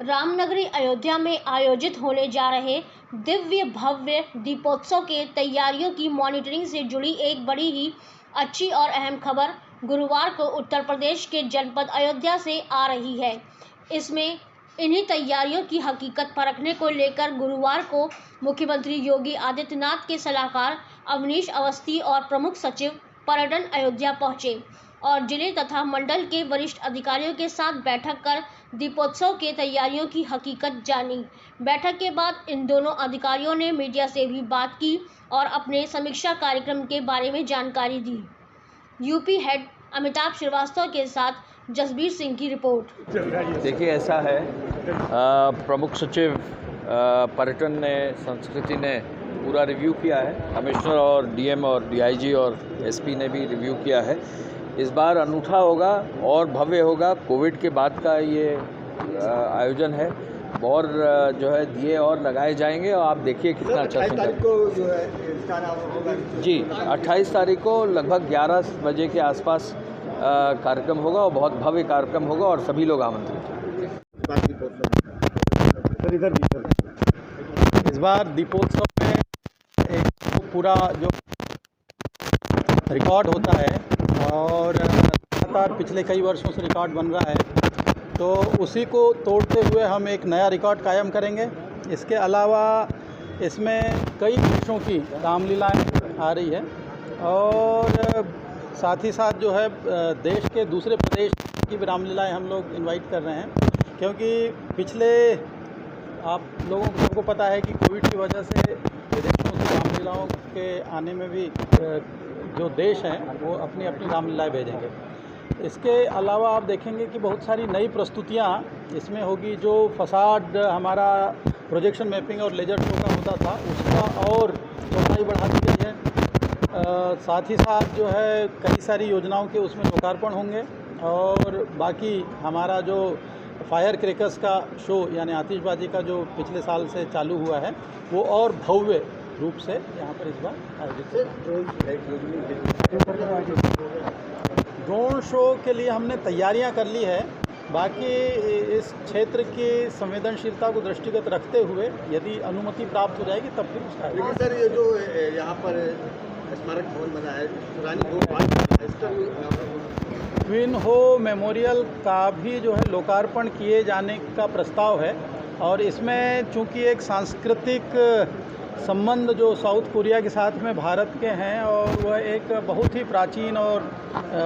रामनगरी अयोध्या में आयोजित होने जा रहे दिव्य भव्य दीपोत्सव के तैयारियों की मॉनिटरिंग से जुड़ी एक बड़ी ही अच्छी और अहम खबर गुरुवार को उत्तर प्रदेश के जनपद अयोध्या से आ रही है। इसमें इन्हीं तैयारियों की हकीकत परखने को लेकर गुरुवार को मुख्यमंत्री योगी आदित्यनाथ के सलाहकार अवनीश अवस्थी और प्रमुख सचिव पर्यटन अयोध्या पहुंचे और जिले तथा मंडल के वरिष्ठ अधिकारियों के साथ बैठक कर दीपोत्सव के तैयारियों की हकीकत जानी। बैठक के बाद इन दोनों अधिकारियों ने मीडिया से भी बात की और अपने समीक्षा कार्यक्रम के बारे में जानकारी दी। यूपी हेड अमिताभ श्रीवास्तव के साथ जसबीर सिंह की रिपोर्ट। देखिए, ऐसा है, प्रमुख सचिव पर्यटन ने, संस्कृति ने पूरा रिव्यू किया है। कमिश्नर और डीएम और डीआईजी और एसपी ने भी रिव्यू किया है। इस बार अनूठा होगा और भव्य होगा। कोविड के बाद का ये आयोजन है और जो है दिए और लगाए जाएंगे और आप देखिए कितना अच्छा 28 तारीख को जो है होगा जी, 28 तारीख को लगभग 11 बजे के आसपास कार्यक्रम होगा और बहुत भव्य कार्यक्रम होगा और सभी लोग आमंत्रित हैं। इस बार दीपोत्सव में एक पूरा जो रिकॉर्ड होता है और लगातार पिछले कई वर्षों से रिकॉर्ड बन रहा है, तो उसी को तोड़ते हुए हम एक नया रिकॉर्ड कायम करेंगे। इसके अलावा इसमें कई देशों की रामलीलाएं आ रही है और साथ ही साथ जो है देश के दूसरे प्रदेश की भी रामलीलाएं हम लोग इनवाइट कर रहे हैं, क्योंकि पिछले आप लोगों को सबको पता है कि कोविड की वजह से विदेशों से रामलीलाओं के आने में भी जो देश हैं वो अपनी अपनी रामलीलाएं भेजेंगे। इसके अलावा आप देखेंगे कि बहुत सारी नई प्रस्तुतियां इसमें होगी। जो फसाड हमारा प्रोजेक्शन मैपिंग और लेजर शो का होता था, उसका और चौड़ाई बढ़ा दी गई है। साथ ही साथ जो है कई सारी योजनाओं के उसमें लोकार्पण होंगे और बाकी हमारा जो फायर क्रैकर्स का शो यानी आतिशबाजी का जो पिछले साल से चालू हुआ है वो और भव्य रूप से यहाँ पर इस बार आयोजित ड्रोन शो के लिए हमने तैयारियां कर ली है। बाकी इस क्षेत्र की संवेदनशीलता को दृष्टिगत रखते हुए यदि अनुमति प्राप्त हो जाएगी तब फिर उसका। लेकिन सर, ये जो यहाँ पर स्मारक भवन बना है ट्विन हो मेमोरियल का भी जो है लोकार्पण किए जाने का प्रस्ताव है और इसमें चूंकि एक सांस्कृतिक संबंध जो साउथ कोरिया के साथ में भारत के हैं और वह एक बहुत ही प्राचीन और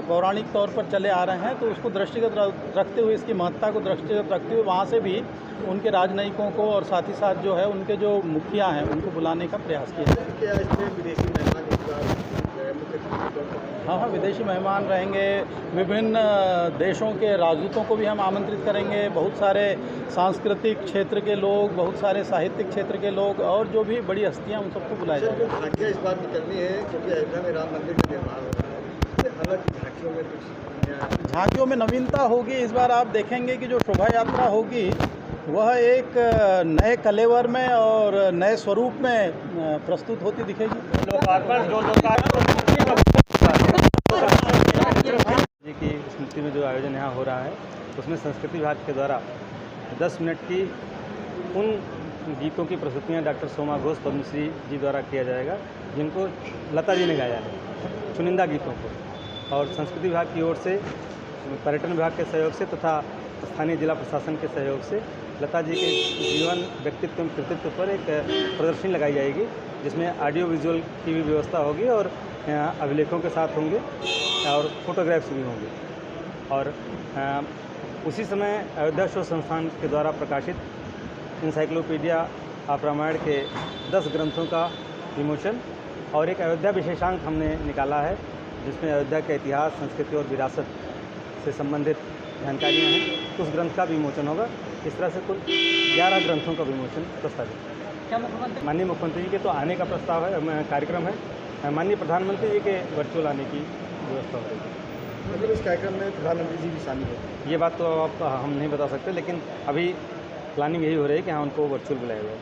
पौराणिक तौर पर चले आ रहे हैं, तो उसको दृष्टिगत रखते हुए, इसकी महत्ता को दृष्टिगत रखते हुए वहाँ से भी उनके राजनयिकों को और साथ ही साथ जो है उनके जो मुखिया हैं उनको बुलाने का प्रयास किया है। हाँ, विदेशी मेहमान रहेंगे। विभिन्न देशों के राजदूतों को भी हम आमंत्रित करेंगे। बहुत सारे सांस्कृतिक क्षेत्र के लोग, बहुत सारे साहित्यिक क्षेत्र के लोग और जो भी बड़ी हस्तियां, उन सबको बुलाया जाएगा। इस बात की करनी है क्योंकि अयोध्या में राम मंदिर का निर्माण हो रहा है, अलग झांकियों में नवीनता होगी। इस बार आप देखेंगे कि जो शोभा यात्रा होगी वह एक नए कलेवर में और नए स्वरूप में प्रस्तुत होती दिखेगी। जी की स्मृति में जो आयोजन यहाँ हो रहा है उसमें संस्कृति विभाग के द्वारा 10 मिनट की उन गीतों की प्रस्तुतियाँ डॉक्टर सोमा घोष पद्मश्री जी द्वारा किया जाएगा, जिनको लता जी ने गाया है, चुनिंदा गीतों को। और संस्कृति विभाग की ओर से पर्यटन विभाग के सहयोग से तथा स्थानीय जिला प्रशासन के सहयोग से लता जी के जीवन, व्यक्तित्व एवं कृतित्व पर एक प्रदर्शनी लगाई जाएगी, जिसमें ऑडियो विजुअल की भी व्यवस्था होगी और अभिलेखों के साथ होंगे और फोटोग्राफ्स भी होंगे। और उसी समय अयोध्या शोध संस्थान के द्वारा प्रकाशित इंसाइक्लोपीडिया ऑफ रामायण के 10 ग्रंथों का विमोचन और एक अयोध्या विशेषांक हमने निकाला है, जिसमें अयोध्या के इतिहास, संस्कृति और विरासत से संबंधित जानकारियाँ हैं, उस ग्रंथ का विमोचन होगा। इस तरह से कुल 11 ग्रंथों का विमोचन प्रस्तावित। क्या माननीय मुख्यमंत्री जी के तो आने का प्रस्ताव है, कार्यक्रम है। माननीय प्रधानमंत्री जी के वर्चुअल आने की व्यवस्था हो रही है। मतलब इस कार्यक्रम में प्रधानमंत्री जी भी शामिल हैं? ये बात तो आप हम नहीं बता सकते, लेकिन अभी प्लानिंग यही हो रही है कि हाँ, उनको वर्चुअल बुलाया जाए।